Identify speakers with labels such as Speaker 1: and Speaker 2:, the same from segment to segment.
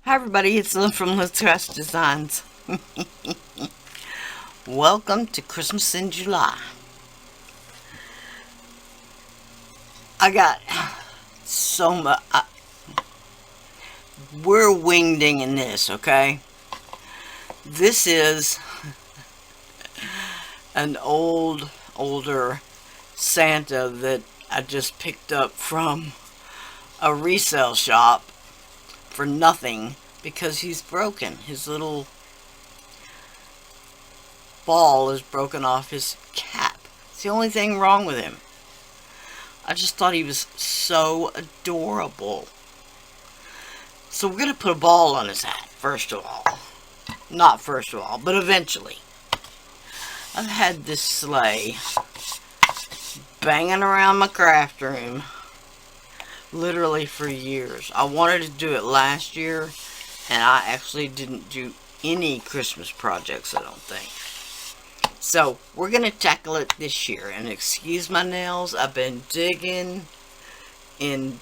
Speaker 1: Hi everybody, it's Lynn from LynzCraftzDesignz. Welcome to Christmas in July. I got so much. We're wingdinging this, okay? This is an older Santa that I just picked up from a resale shop for nothing because he's broken. His little ball is broken off his cap. It's the only thing wrong with him. I just thought he was so adorable. So we're going to put a ball on his hat, first of all. Not first of all, but eventually. I've had this sleigh banging around my craft room literally for years. I wanted to do it last year, and I actually didn't do any Christmas projects, I don't think. So, we're going to tackle it this year. And excuse my nails, I've been digging in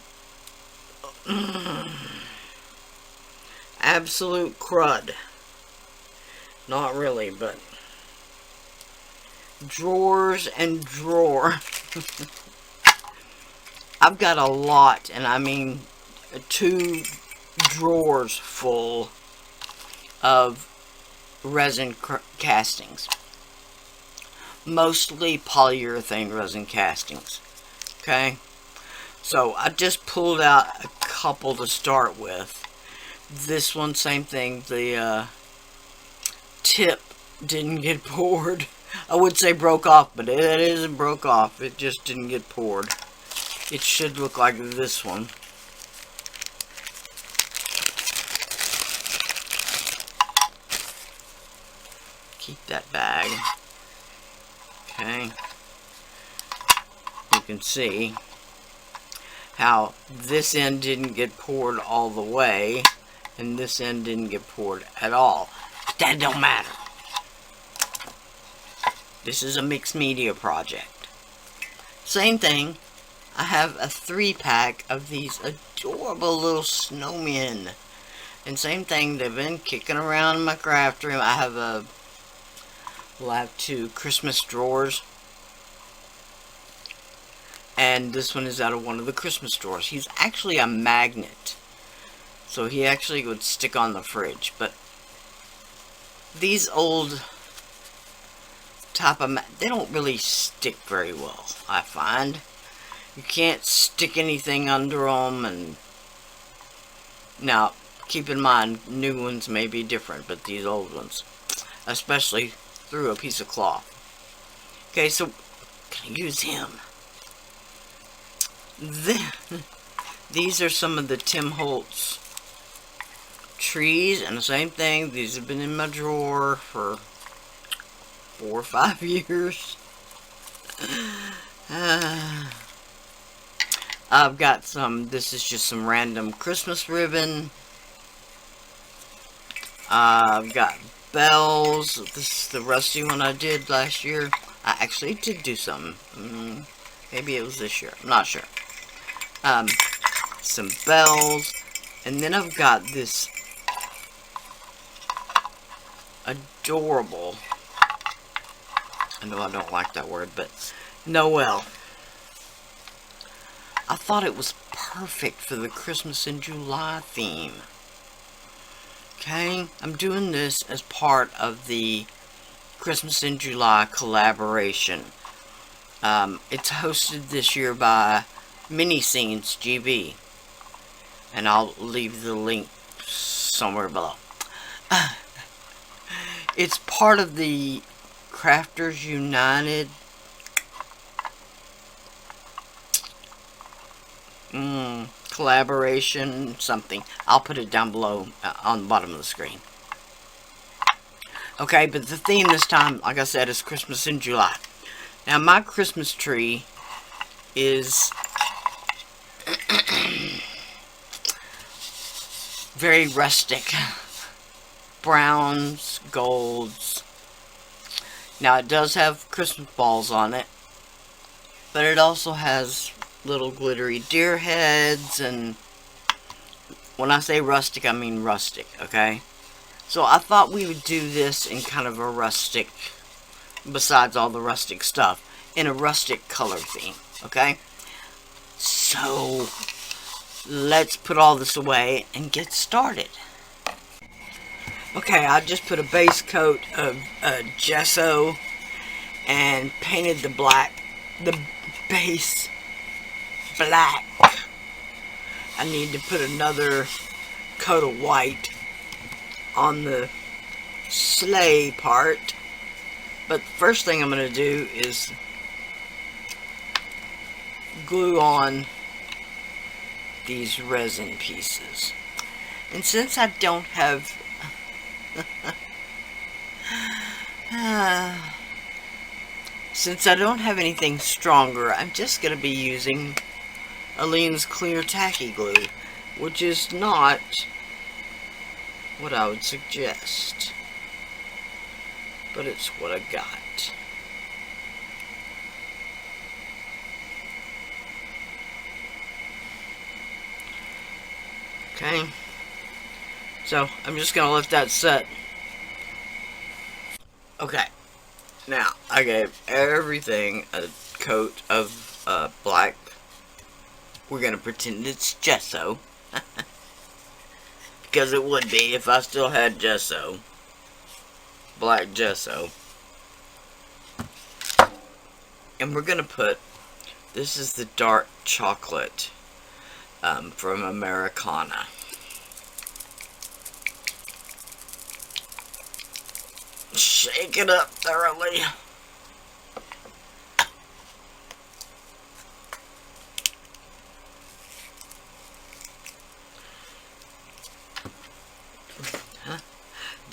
Speaker 1: absolute crud. Not really, but drawers and drawer. I've got a lot, and I mean 2 drawers full of resin castings. Mostly polyurethane resin castings. Okay? So I just pulled out a couple to start with. This one, same thing. The tip didn't get poured. I would say broke off, but it isn't broke off. It just didn't get poured. It should look like this one. Keep that bag. Okay. You can see how this end didn't get poured all the way, and this end didn't get poured at all. But that don't matter. This is a mixed media project. Same thing. I have a 3-pack of these adorable little snowmen. And same thing, they've been kicking around in my craft room. We'll have 2 Christmas drawers. And this one is out of one of the Christmas drawers. He's actually a magnet. So he actually would stick on the fridge. But these old type of they don't really stick very well, I find. You can't stick anything under them, and now keep in mind new ones may be different, but these old ones, especially through a piece of cloth. Okay, so I'm gonna use him. These are some of the Tim Holtz trees, and the same thing. These have been in my drawer for 4 or 5 years. I've got some, this is just some random Christmas ribbon. I've got bells. This is the rusty one I did last year. I actually did do some. Maybe it was this year. I'm not sure. Some bells. And then I've got this adorable, I know I don't like that word, but Noel. I thought it was perfect for the Christmas in July theme. Okay, I'm doing this as part of the Christmas in July collaboration. It's hosted this year by MiniScenesGB, and I'll leave the link somewhere below. It's part of the Crafters United collaboration something. I'll put it down below on the bottom of the screen. Okay, but the theme this time, like I said, is Christmas in July. Now my Christmas tree is very rustic. Browns, golds. Now it does have Christmas balls on it, but it also has little glittery deer heads and When I say rustic, I mean rustic, okay? So I thought we would do this in kind of a rustic, besides all the rustic stuff, in a rustic color theme, okay? So let's put all this away and get started. Okay, I just put a base coat of gesso and painted the base black. I need to put another coat of white on the sleigh part, but the first thing I'm going to do is glue on these resin pieces. And since I don't have anything stronger, I'm just going to be using Aleene's Clear Tacky Glue, which is not what I would suggest, but it's what I got. Okay, so I'm just going to let that set. Okay, now I gave everything a coat of black. We're going to pretend it's gesso, because it would be if I still had gesso, black gesso. And we're going to put, this is the dark chocolate from Americana. Shake it up thoroughly.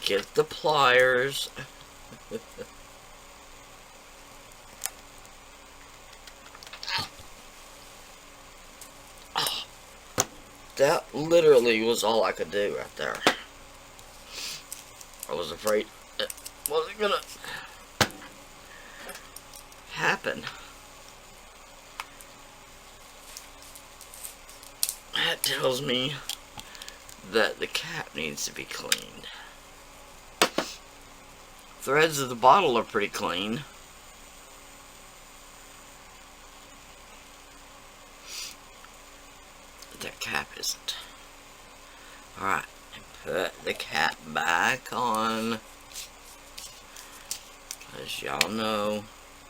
Speaker 1: Get the pliers. That literally was all I could do right there. I was afraid it wasn't gonna happen. That tells me that the cap needs to be cleaned. Threads of the bottle are pretty clean. But that cap isn't. Alright, put the cap back on. As y'all know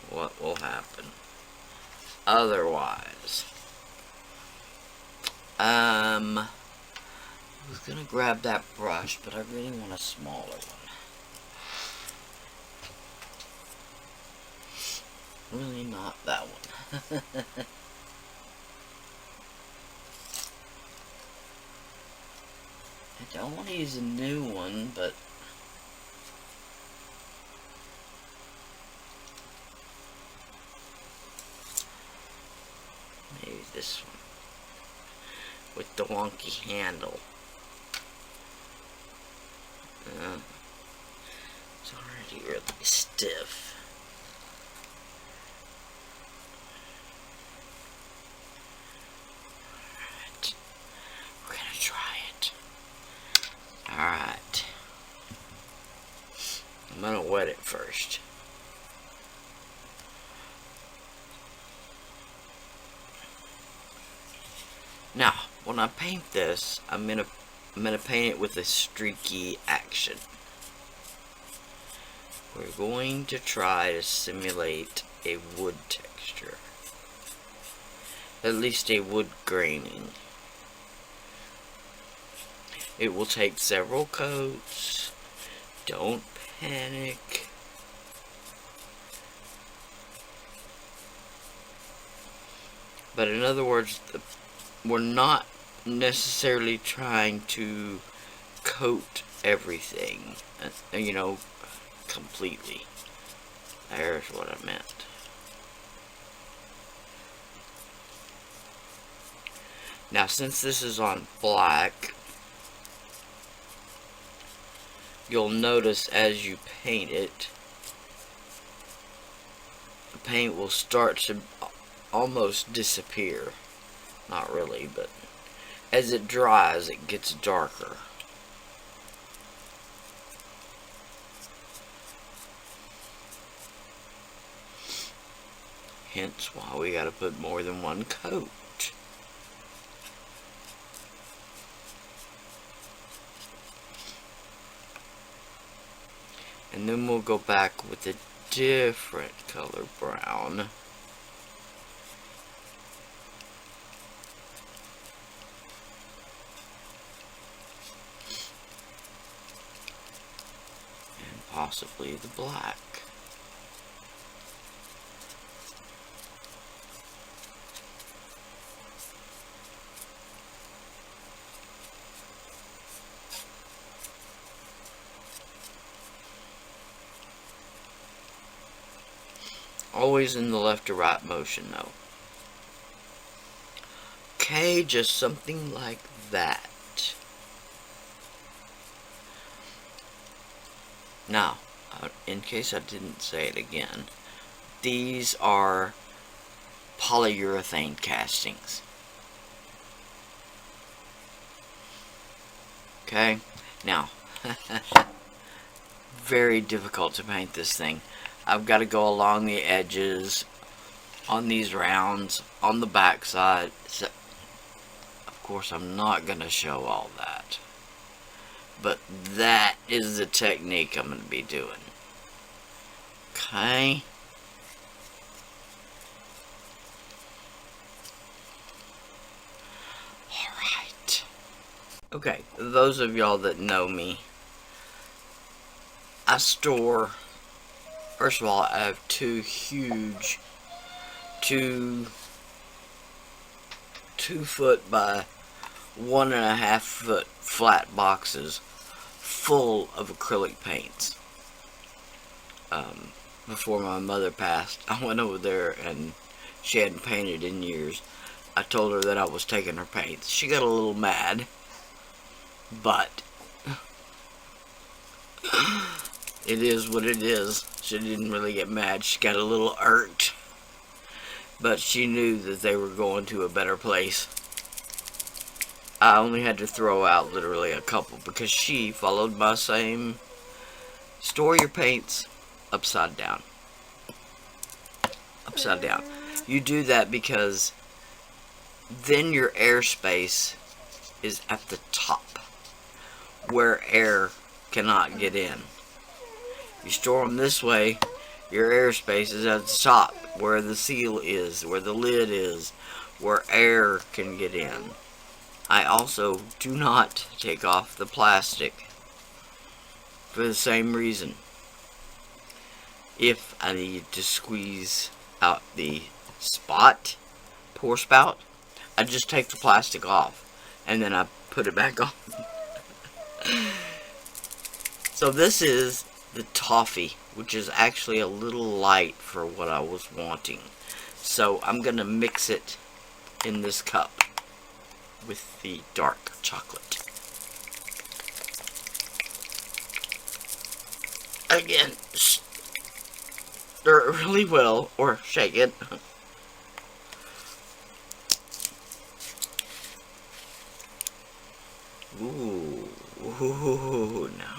Speaker 1: what will happen otherwise. I was gonna grab that brush, but I really want a smaller one. Really not that one. I don't want to use a new one, but maybe this one with the wonky handle. It's already really stiff. Alright, we're gonna try it. Alright, I'm gonna wet it first. Now, when I paint this, I'm gonna paint it with a streaky action. We're going to try to simulate a wood texture. At least a wood graining. It will take several coats. Don't panic. But in other words, we're not necessarily trying to coat everything, you know, completely. There's what I meant. Now, since this is on black, you'll notice as you paint it, the paint will start to almost disappear. Not really, but as it dries, it gets darker. Hence why we gotta put more than one coat. And then we'll go back with a different color brown. And possibly the black. Always in the left to right motion though. Okay, just something like that. Now, in case I didn't say it again, these are polyurethane castings. Okay, now, very difficult to paint this thing. I've got to go along the edges on these rounds on the back side. So, of course, I'm not going to show all that. But that is the technique I'm going to be doing. Okay. Alright. Okay, those of y'all that know me, I store... First of all, I have two huge 2 foot by 1.5 foot flat boxes full of acrylic paints. Before my mother passed, I went over there and she hadn't painted in years. I told her that I was taking her paints. She got a little mad, but it is what it is. She didn't really get mad. She got a little irked. But she knew that they were going to a better place. I only had to throw out literally a couple because she followed my same store your paints upside down. Upside down. You do that because then your airspace is at the top where air cannot get in. You store them this way, your airspace is at the top where the seal is, where the lid is, where air can get in. I also do not take off the plastic for the same reason. If I need to squeeze out the pour spout, I just take the plastic off and then I put it back on. So this is the toffee, which is actually a little light for what I was wanting. So I'm going to mix it in this cup with the dark chocolate. Again, stir it really well, or shake it. Ooh, now.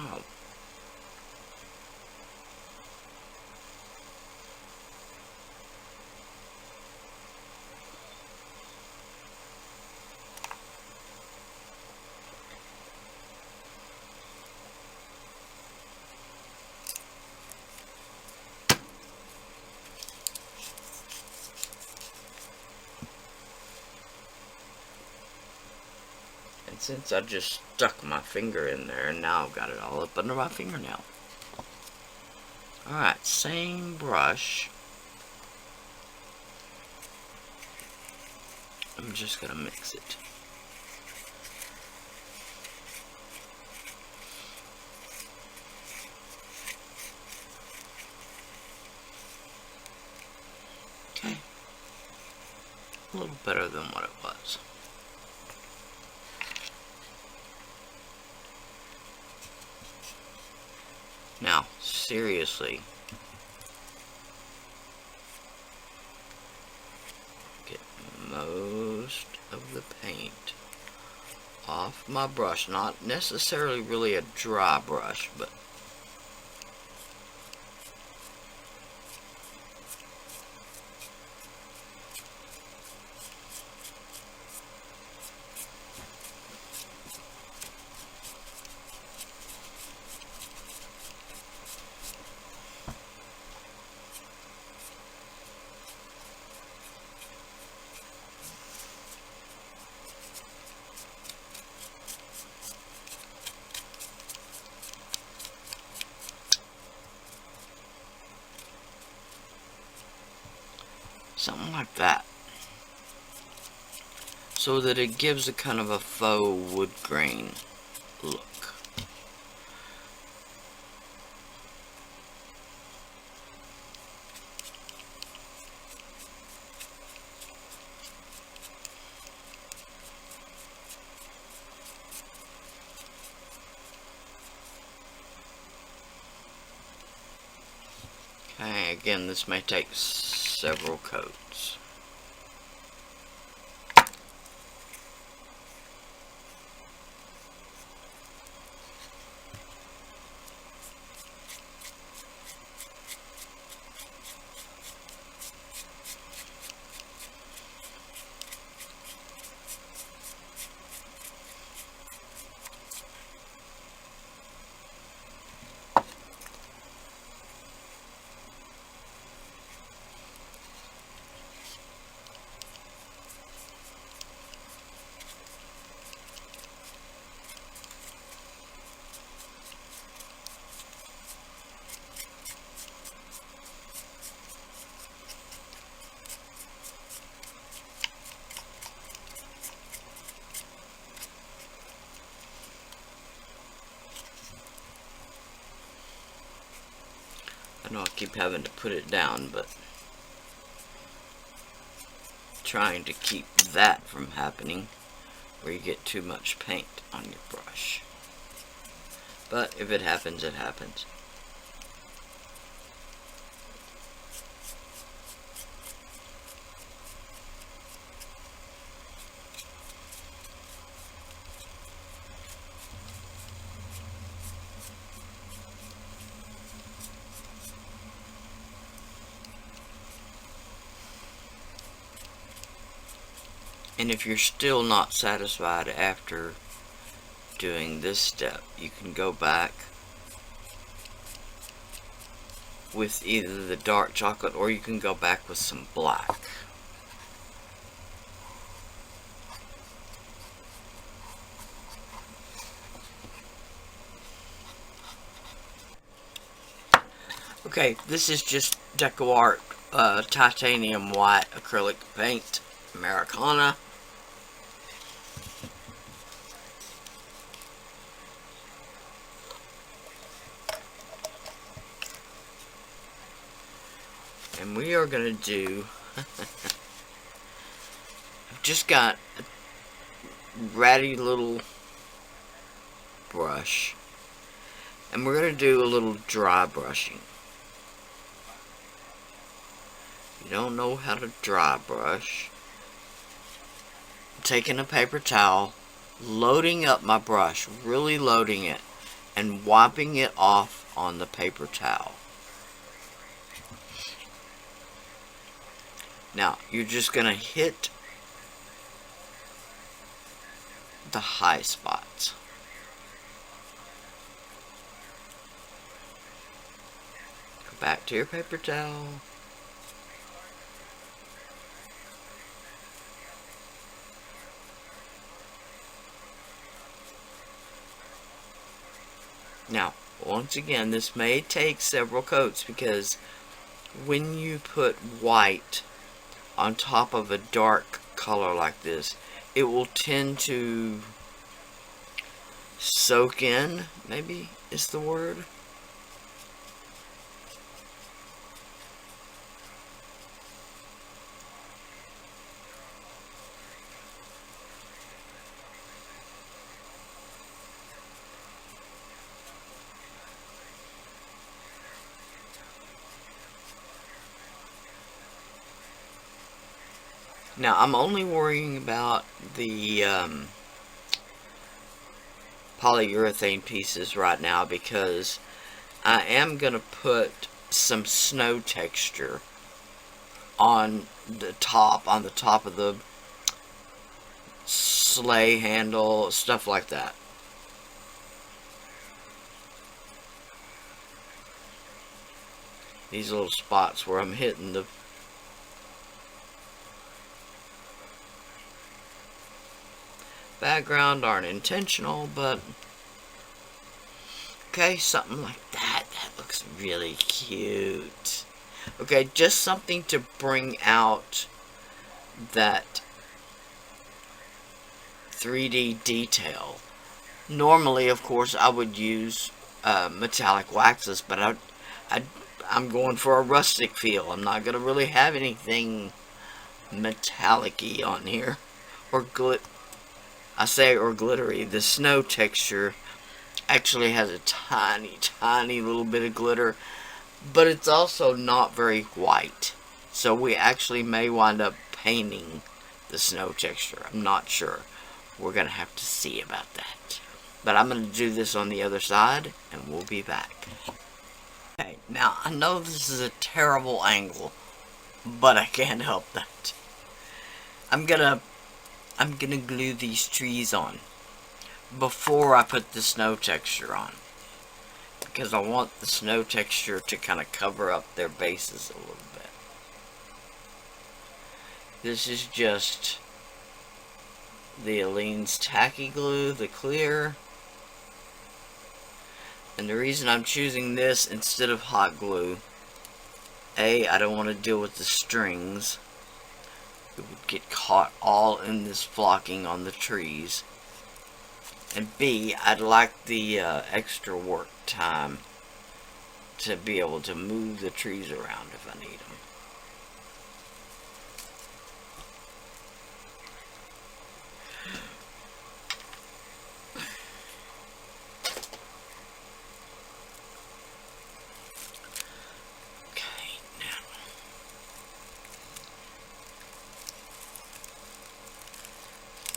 Speaker 1: Since I just stuck my finger in there and now I've got it all up under my fingernail. Alright, same brush. I'm just gonna mix it. Okay. A little better than what it was. Now, seriously, get most of the paint off my brush. Not necessarily really a dry brush, but something like that, so that it gives a kind of a faux wood grain look. Okay, again, this may take several coats. I know I keep having to put it down, but trying to keep that from happening where you get too much paint on your brush. But if it happens, it happens. And if you're still not satisfied after doing this step, you can go back with either the dark chocolate or you can go back with some black. Okay, this is just Deco Art titanium white acrylic paint, Americana. And we are going to do, I've just got a ratty little brush, and we're going to do a little dry brushing. If you don't know how to dry brush, I'm taking a paper towel, loading up my brush, really loading it, and wiping it off on the paper towel. Now, you're just going to hit the high spots. Go back to your paper towel. Now, once again, this may take several coats because when you put white on top of a dark color like this, it will tend to soak in, maybe is the word. Now, I'm only worrying about the polyurethane pieces right now because I am going to put some snow texture on the top of the sleigh handle, stuff like that. These little spots where I'm hitting the background aren't intentional, but okay, something like that. That looks really cute. Okay, just something to bring out that 3D detail. Normally, of course, I would use metallic waxes, but I'm going for a rustic feel. I'm not going to really have anything metallic-y on here. Or glittery. The snow texture actually has a tiny little bit of glitter, but it's also not very white. So we actually may wind up painting the snow texture. I'm not sure. We're going to have to see about that. But I'm going to do this on the other side, and we'll be back. Okay, now I know this is a terrible angle, but I can't help that. I'm gonna glue these trees on before I put the snow texture on, because I want the snow texture to kind of cover up their bases a little bit. This is just the Aleene's tacky glue, the clear. And the reason I'm choosing this instead of hot glue, A, I don't want to deal with the strings. It would get caught all in this flocking on the trees. And B, I'd like the extra work time to be able to move the trees around if I need them.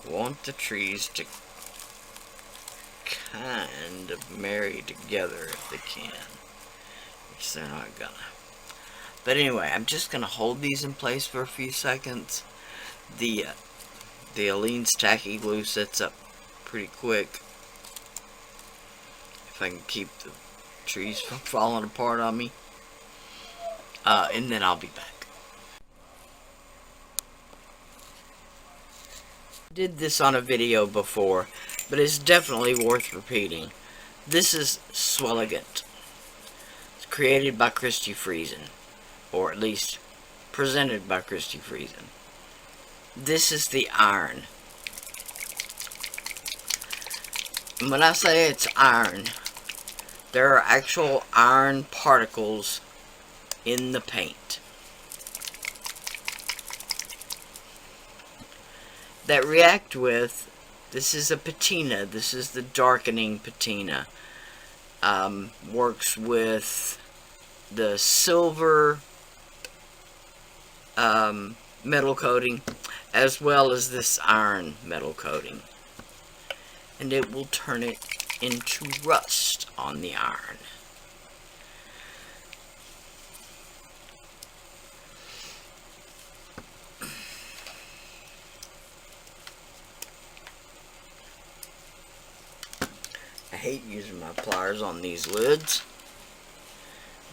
Speaker 1: Want the trees to kind of marry together if they can, which they're not gonna. But anyway, I'm just gonna hold these in place for a few seconds. The Aleene's tacky glue sets up pretty quick if I can keep the trees from falling apart on me, and then I'll be back. Did this on a video before, but it's definitely worth repeating. This is Swelligant. It's created by Christy Friesen, or at least presented by Christy Friesen. This is the iron. And when I say it's iron, there are actual iron particles in the paint that react with, this is a patina, this is the darkening patina. Works with the silver metal coating as well as this iron metal coating. And it will turn it into rust on the iron. I hate using my pliers on these lids.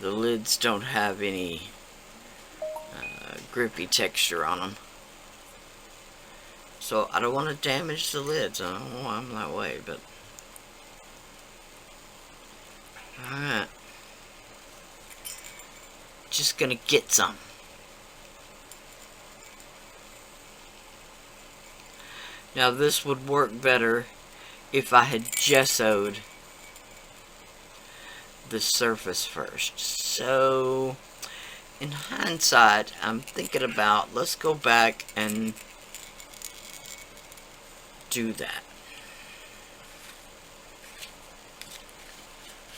Speaker 1: The lids don't have any grippy texture on them. So I don't want to damage the lids. I don't know why I'm that way, but alright. Just gonna get some. Now this would work better if I had gessoed the surface first. So in hindsight, I'm thinking about, let's go back and do that.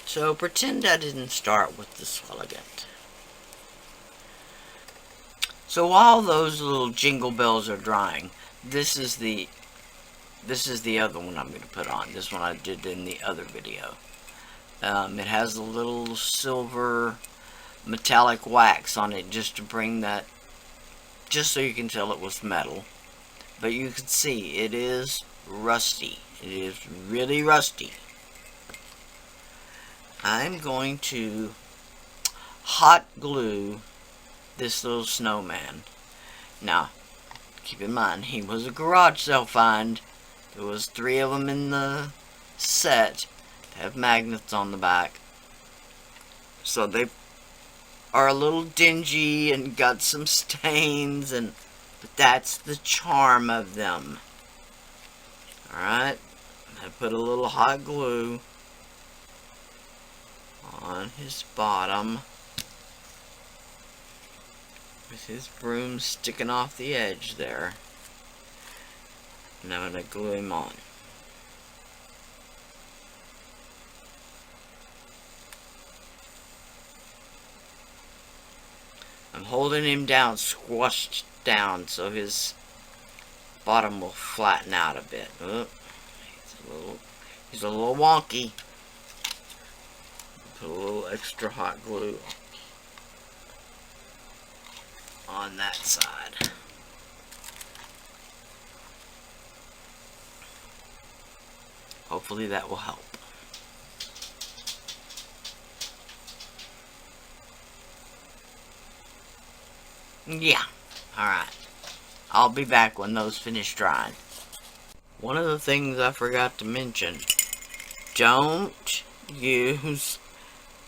Speaker 1: So pretend I didn't start with the Swelligant. So while those little jingle bells are drying, this is the this is the other one I'm going to put on. This one I did in the other video. It has a little silver metallic wax on it just to bring that, just so you can tell it was metal. But you can see it is rusty. It is really rusty. I'm going to hot glue this little snowman. Now, keep in mind, he was a garage sale find. There was 3 of them in the set. They have magnets on the back. So they are a little dingy and got some stains, but that's the charm of them. Alright, I put a little hot glue on his bottom with his broom sticking off the edge there. And I'm going to glue him on. I'm holding him down, squashed down, so his bottom will flatten out a bit. Oh, he's a little wonky. Put a little extra hot glue on that side. Hopefully that will help. Yeah, alright. I'll be back when those finish drying. One of the things I forgot to mention, don't use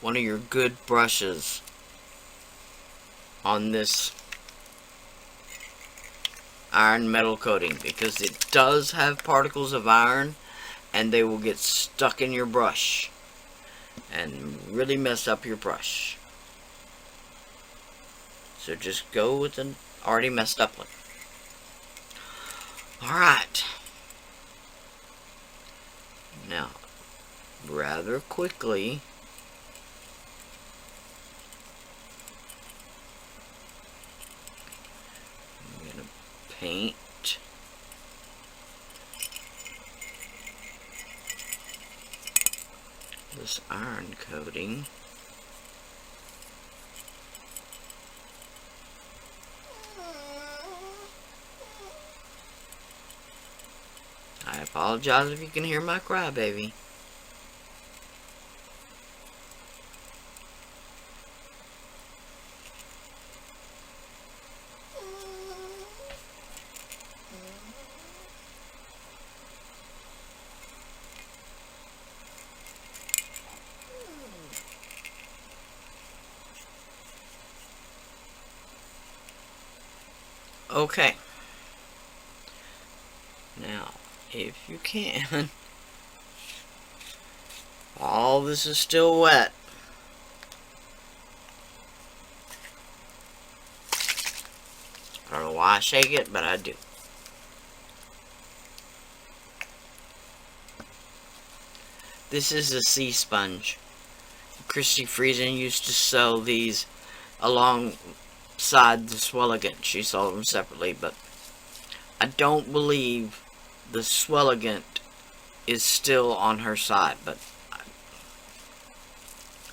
Speaker 1: one of your good brushes on this iron metal coating, because it does have particles of iron and they will get stuck in your brush and really mess up your brush. So just go with an already messed up one. Alright. Now, rather quickly, I'm going to paint this iron coating. I apologize if you can hear my crybaby. Okay. Now, if you can, all this is still wet. I don't know why I shake it, but I do. This is a sea sponge. Christy Friesen used to sell these alongside the Swelligant. She sold them separately, but I don't believe the Swelligant is still on her side, but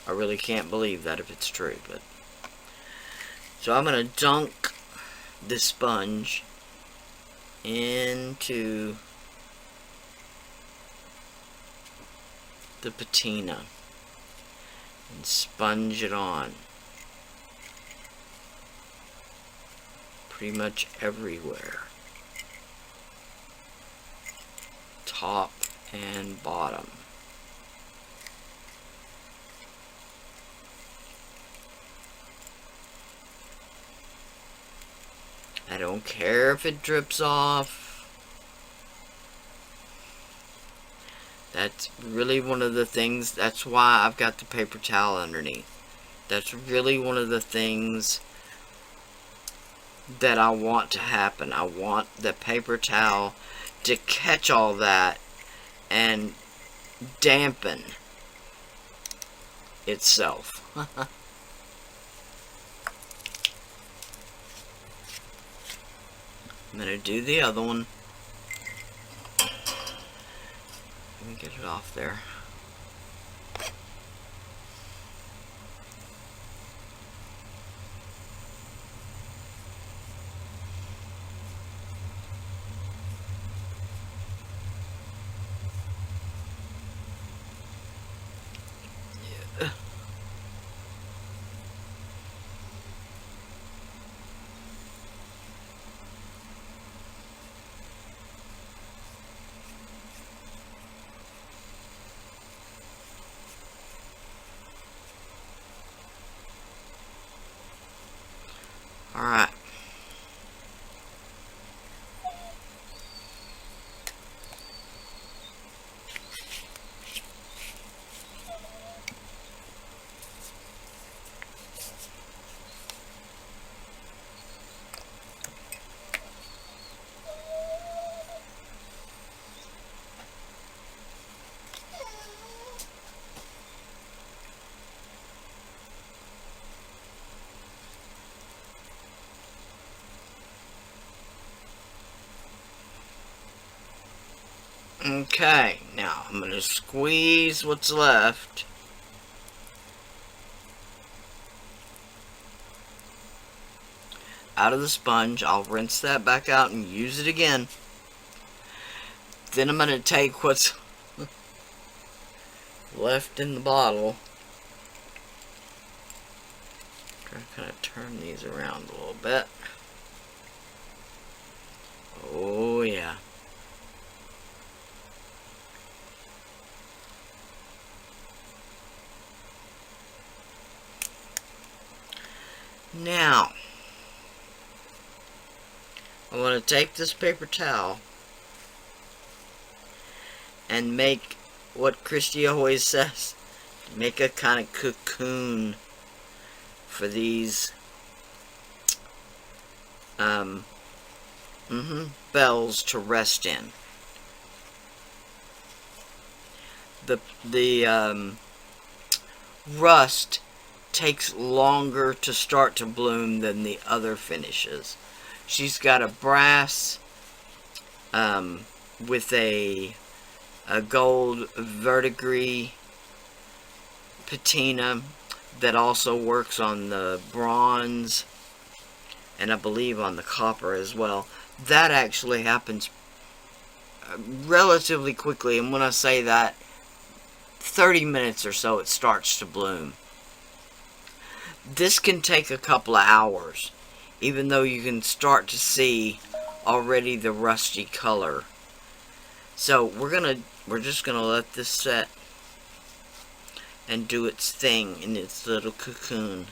Speaker 1: I really can't believe that if it's true. But so I'm going to dunk this sponge into the patina and sponge it on pretty much everywhere, top and bottom. I don't care if it drips off. That's really one of the things, that's why I've got the paper towel underneath. That's really one of the things that I want to happen. I want the paper towel to catch all that and dampen itself. I'm going to do the other one. Let me get it off there. Alright. Okay, now I'm going to squeeze what's left. Out of the sponge. I'll rinse that back out and use it again. Then I'm going to take what's left in the bottle. I'm going to turn these around a little bit. Oh yeah. Now, I want to take this paper towel and make what Christy always says, make a kind of cocoon for these bells to rest in. The rust takes longer to start to bloom than the other finishes. She's got a brass with a gold verdigris patina that also works on the bronze and I believe on the copper as well. That actually happens relatively quickly, and when I say that, 30 minutes or so it starts to bloom. This can take a couple of hours, even though you can start to see already the rusty color. So we're just gonna let this set and do its thing in its little cocoon.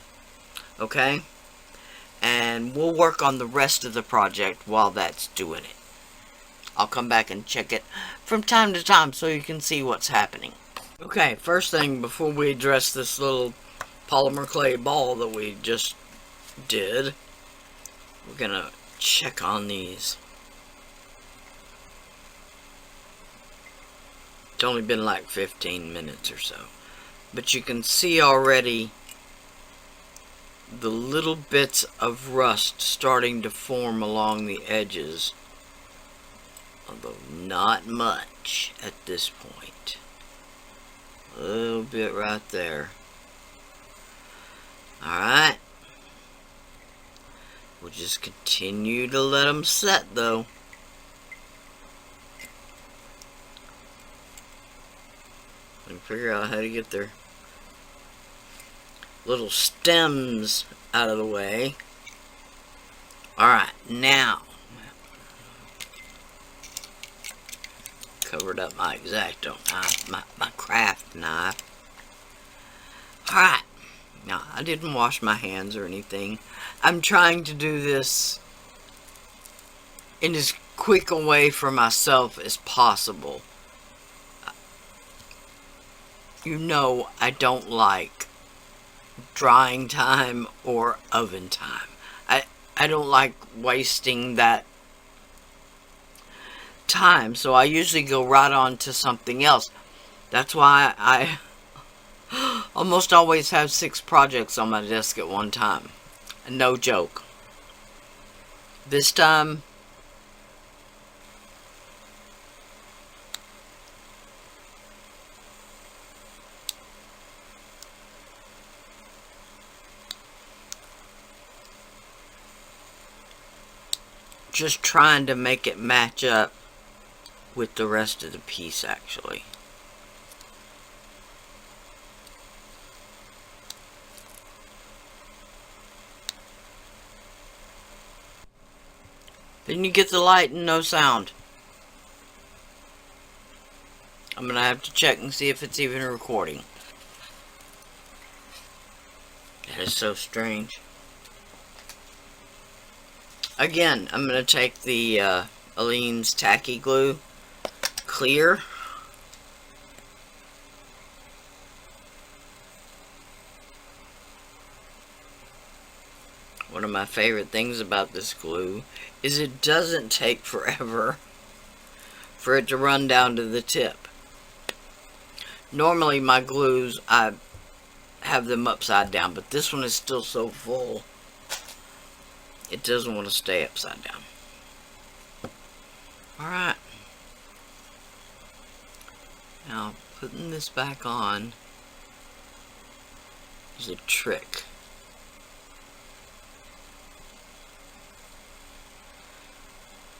Speaker 1: Okay? And we'll work on the rest of the project while that's doing it. I'll come back and check it from time to time so you can see what's happening. Okay, first thing before we address this little polymer clay ball that we just did, we're gonna check on these. It's only been like 15 minutes or so, but you can see already the little bits of rust starting to form along the edges, although not much at this point. A little bit right there. Alright, we'll just continue to let them set though. And figure out how to get their little stems out of the way. Alright, now covered up my X-Acto knife, my craft knife. Alright, now I didn't wash my hands or anything. I'm trying to do this in as quick a way for myself as possible. You know I don't like drying time or oven time. I don't like wasting that time, so I usually go right on to something else. That's why I almost always have 6 projects on my desk at one time. No joke. This time just trying to make it match up with the rest of the piece, actually. Then you get the light and no sound. I'm gonna have to check and see if it's even recording. That is so strange. Again, I'm gonna take the Aleene's tacky glue clear. One of my favorite things about this glue is it doesn't take forever for it to run down to the tip. Normally my glues, I have them upside down, but this one is still so full, it doesn't want to stay upside down. Alright. Now, putting this back on is a trick.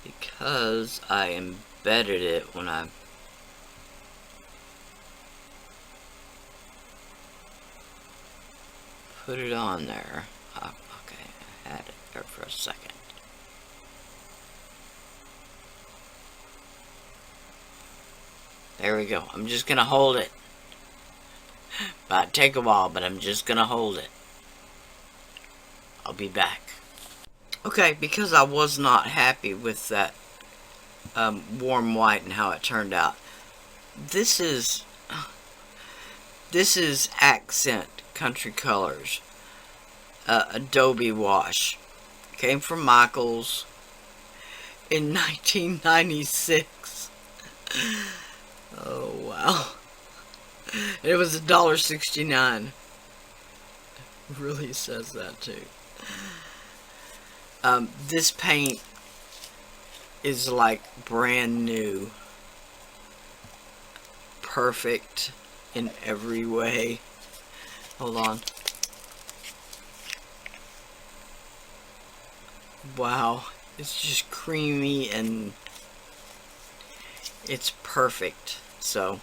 Speaker 1: Because I embedded it when I put it on there. Okay, I had it there for a second. There we go. I'm just gonna hold it. Might take a while, but I'm just gonna hold it. I'll be back. Okay, because I was not happy with that warm white and how it turned out. This is Accent Country Colors Adobe Wash. Came from Michaels in 1996. Oh wow! It was $1.69. Really says that too. This paint is like brand new. Perfect in every way. Hold on. Wow. It's just creamy and it's perfect. So,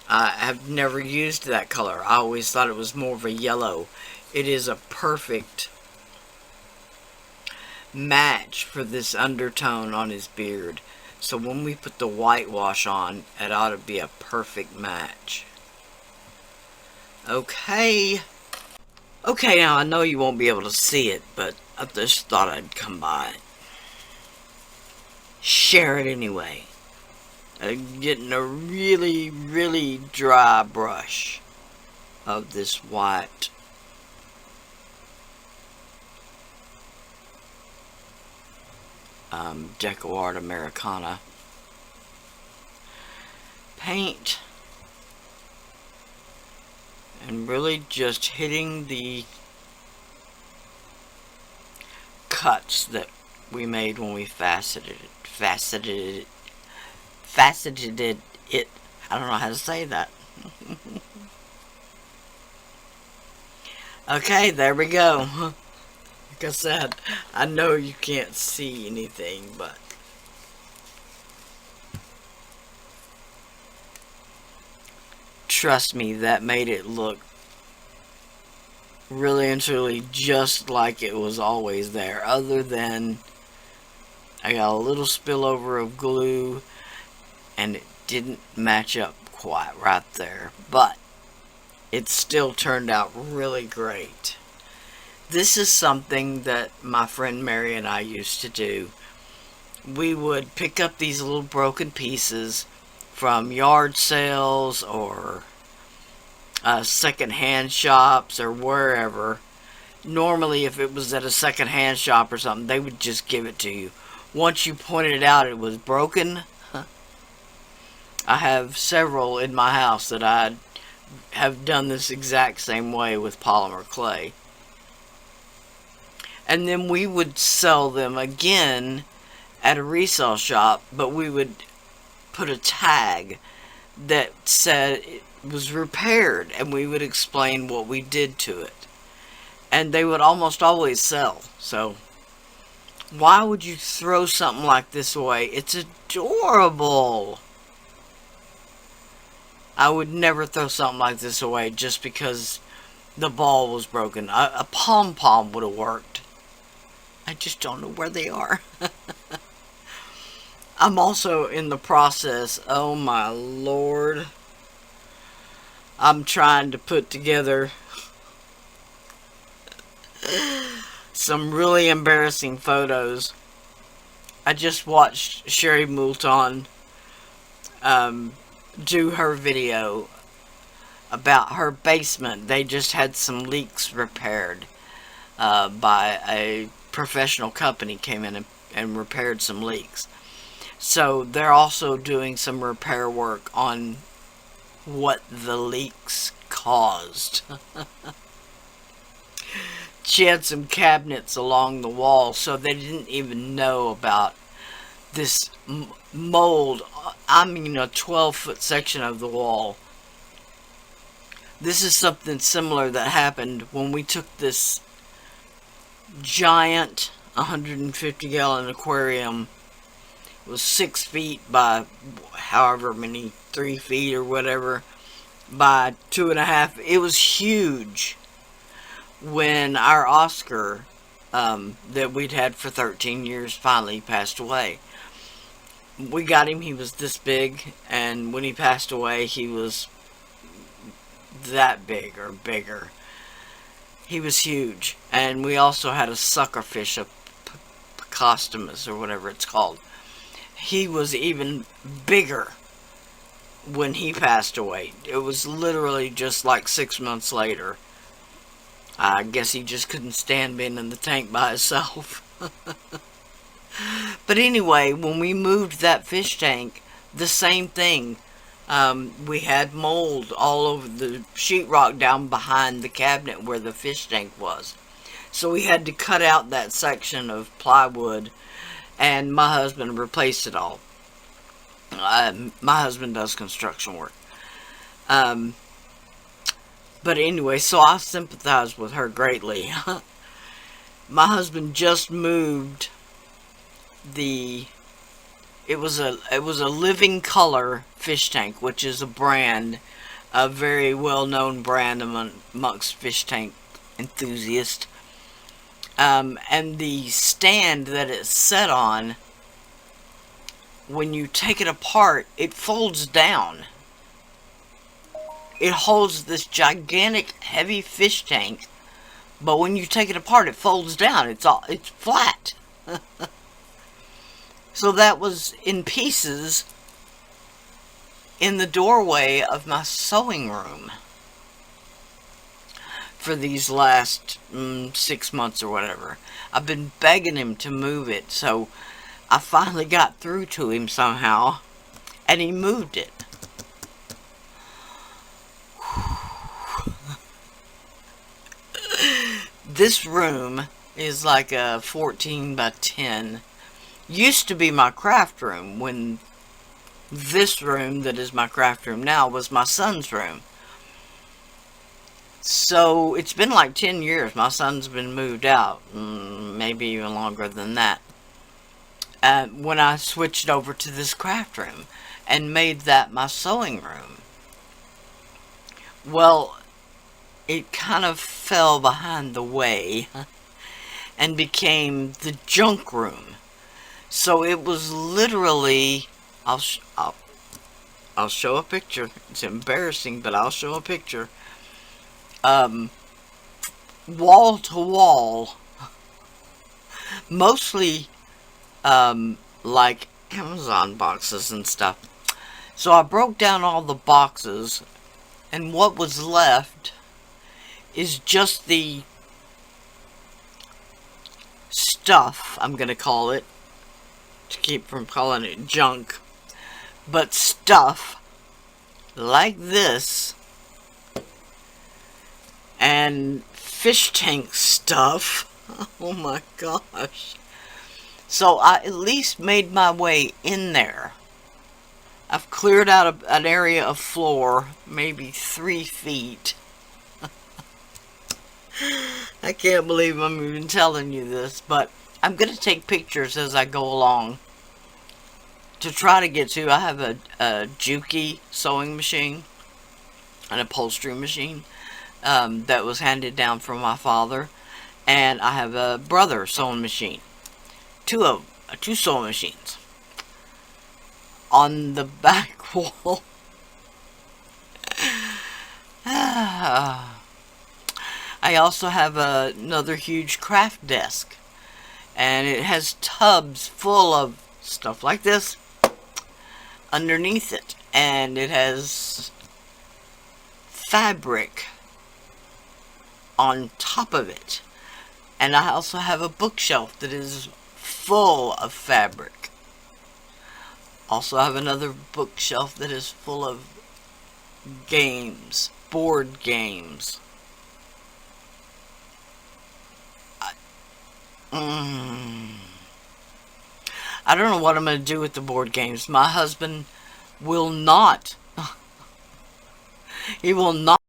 Speaker 1: I have never used that color. I always thought it was more of a yellow. It is a perfect match for this undertone on his beard. So when we put the whitewash on, it ought to be a perfect match. Okay. Okay, now I know you won't be able to see it, but I just thought I'd come by. Share it anyway. Getting a really, really dry brush of this white. Deco Art Americana paint, and really just hitting the cuts that we made when we faceted it. I don't know how to say that. Okay, there we go. Like I said, I know you can't see anything, but trust me, that made it look really and truly just like it was always there, other than I got a little spillover of glue and it didn't match up quite right there, but it still turned out really great. This is something that my friend Mary and I used to do. We would pick up these little broken pieces from yard sales or second-hand shops or wherever. Normally, if it was at a second-hand shop or something, they would just give it to you. Once you pointed out it was broken, I have several in my house that I have done this exact same way with polymer clay. And then we would sell them again at a resale shop, but we would put a tag that said it was repaired, and we would explain what we did to it. And they would almost always sell. So Why would you throw something like this away? It's adorable. I would never throw something like this away just because the ball was broken. A pom-pom would have worked. I just don't know where they are. I'm also in the process, oh my lord, I'm trying to put together some really embarrassing photos. I just watched Sherry Moulton do her video about her basement. They just had some leaks repaired by a professional company, came in and repaired some leaks. So they're also doing some repair work on what the leaks caused. She had some cabinets along the wall, so they didn't even know about this mold. I mean, a 12-foot section of the wall. This is something similar that happened when we took this giant 150-gallon aquarium. It was 6 feet by however many, 3 feet or whatever, by 2.5. It was huge. When our Oscar, that we'd had for 13 years, finally passed away. We got him, he was this big, and when he passed away, he was that big or bigger. He was huge. And we also had a suckerfish, a Picostomus or whatever it's called. He was even bigger when he passed away. It was literally just like 6 months later. I guess he just couldn't stand being in the tank by himself. But anyway, when we moved that fish tank, the same thing. We had mold all over the sheetrock down behind the cabinet where the fish tank was. So we had to cut out that section of plywood, and my husband replaced it all. My husband does construction work. But anyway, so I sympathize with her greatly. My husband just moved it was a Living Color fish tank, which is a brand, a very well-known brand amongst fish tank enthusiasts. And the stand that it's set on, when you take it apart, it folds down. It holds this gigantic, heavy fish tank, but when you take it apart, it folds down. It's flat. So that was in pieces in the doorway of my sewing room for these last 6 months or whatever. I've been begging him to move it, so I finally got through to him somehow, and he moved it. This room is like a 14 by 10. Used to be my craft room, when this room that is my craft room now was my son's room. So it's been like 10 years. My son's been moved out, maybe even longer than that. When I switched over to this craft room and made that my sewing room. Well, it kind of fell behind the way and became the junk room. So it was literally, I'll show a picture. It's embarrassing, but I'll show a picture. Wall to wall, mostly like Amazon boxes and stuff. So I broke down all the boxes, and what was left is just the stuff, I'm gonna call it, to keep from calling it junk, but stuff like this, and fish tank stuff. Oh my gosh. So I at least made my way in there. I've cleared out an area of floor, maybe 3 feet. I can't believe I'm even telling you this, but I'm going to take pictures as I go along to try to get to. I have a Juki sewing machine, an upholstery machine that was handed down from my father, and I have a brother sewing machine. Two sewing machines. On the back wall, I also have another huge craft desk, and it has tubs full of stuff like this underneath it, and it has fabric on top of it. And I also have a bookshelf that is full of fabric. Also have another bookshelf that is full of games, board games. I don't know what I'm going to do with the board games. My husband will not. He will not.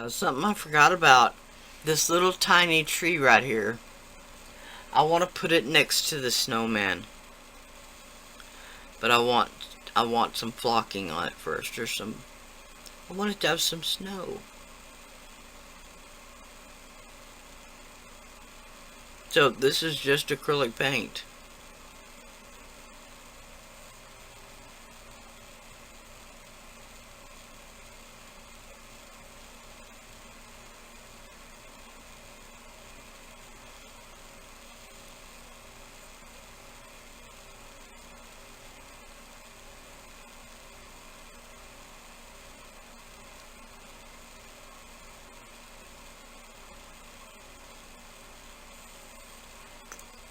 Speaker 1: Something I forgot about. This little tiny tree right here. I want to put it next to the snowman. But I want some flocking on it first. I want it to have some snow. So this is just acrylic paint.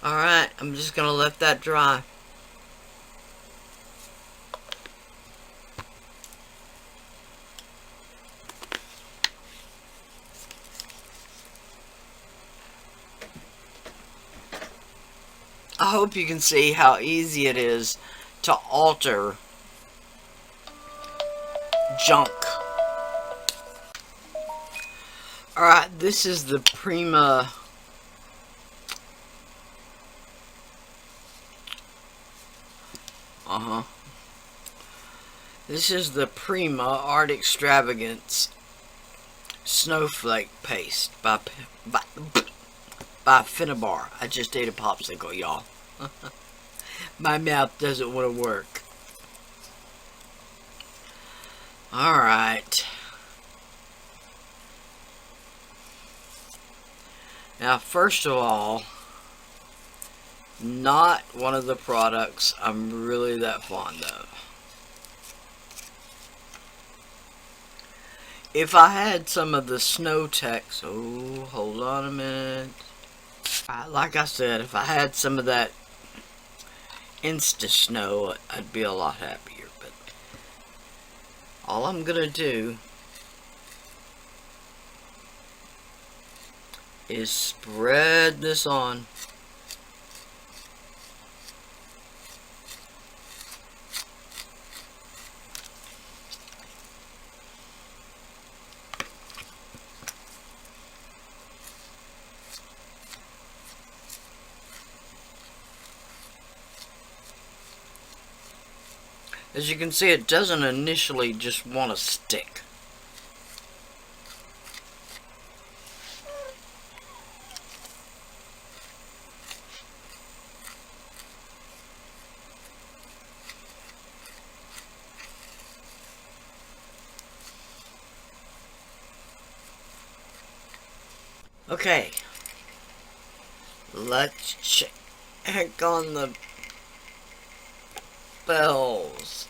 Speaker 1: Alright, I'm just going to let that dry. I hope you can see how easy it is to alter junk. Alright, this is the Prima This is the Prima Art Extravagance Snowflake Paste by Finnabar. I just ate a popsicle, y'all. My mouth doesn't want to work. Alright. Now, first of all, not one of the products I'm really that fond of. If I had some of the snow text, hold on a minute. Like I said, if I had some of that Insta Snow, I'd be a lot happier. But all I'm gonna do is spread this on. As you can see, it doesn't initially just want to stick. Okay, let's check on the bells.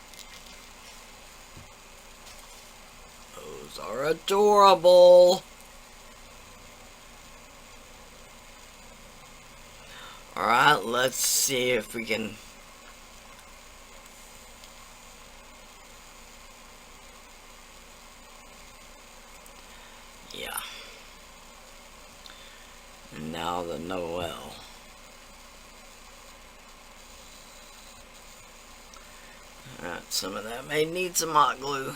Speaker 1: Those are adorable. Alright, let's see if we can and now the Noel. Alright, some of that may need some hot glue.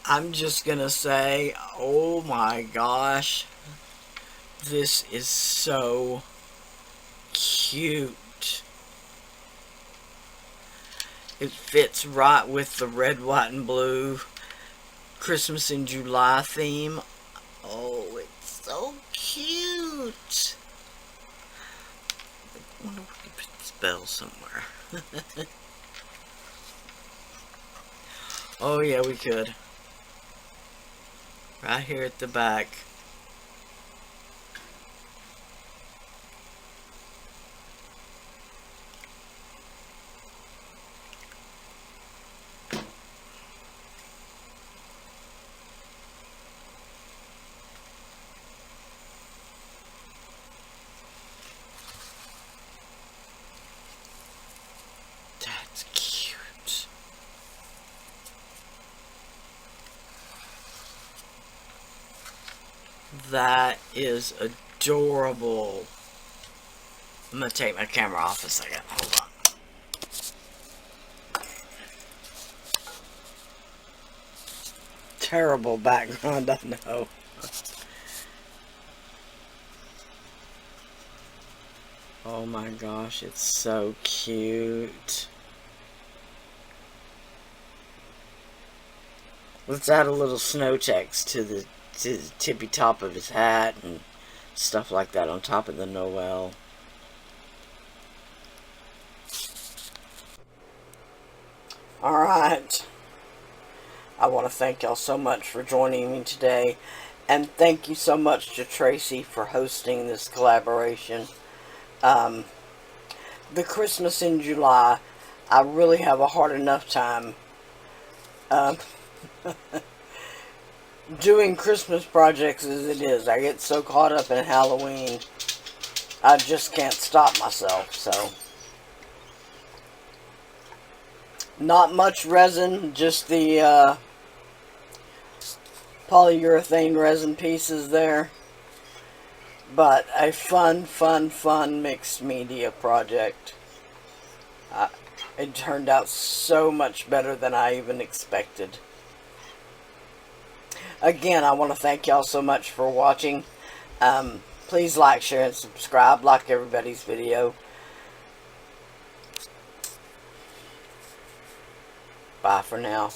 Speaker 1: I'm just gonna say, oh my gosh, this is so cute. It fits right with the red, white, and blue Christmas in July theme. Oh, it's so cute. I wonder if we could put this bell somewhere. Oh yeah, we could. Right here at the back. That's cute. That is adorable. I'm gonna take my camera off a second. Hold on. Terrible background, I know. Oh my gosh, it's so cute. Let's add a little snow text to the tippy top of his hat and stuff like that on top of the Noel. Alright. I want to thank y'all so much for joining me today. And thank you so much to Tracy for hosting this collaboration. The Christmas in July, I really have a hard enough time doing Christmas projects as it is. I get so caught up in Halloween, I just can't stop myself. So, not much resin, just the polyurethane resin pieces there. But a fun mixed media project. It turned out so much better than I even expected. Again, I want to thank y'all so much for watching. Please like, share, and subscribe. Like everybody's video. Bye for now.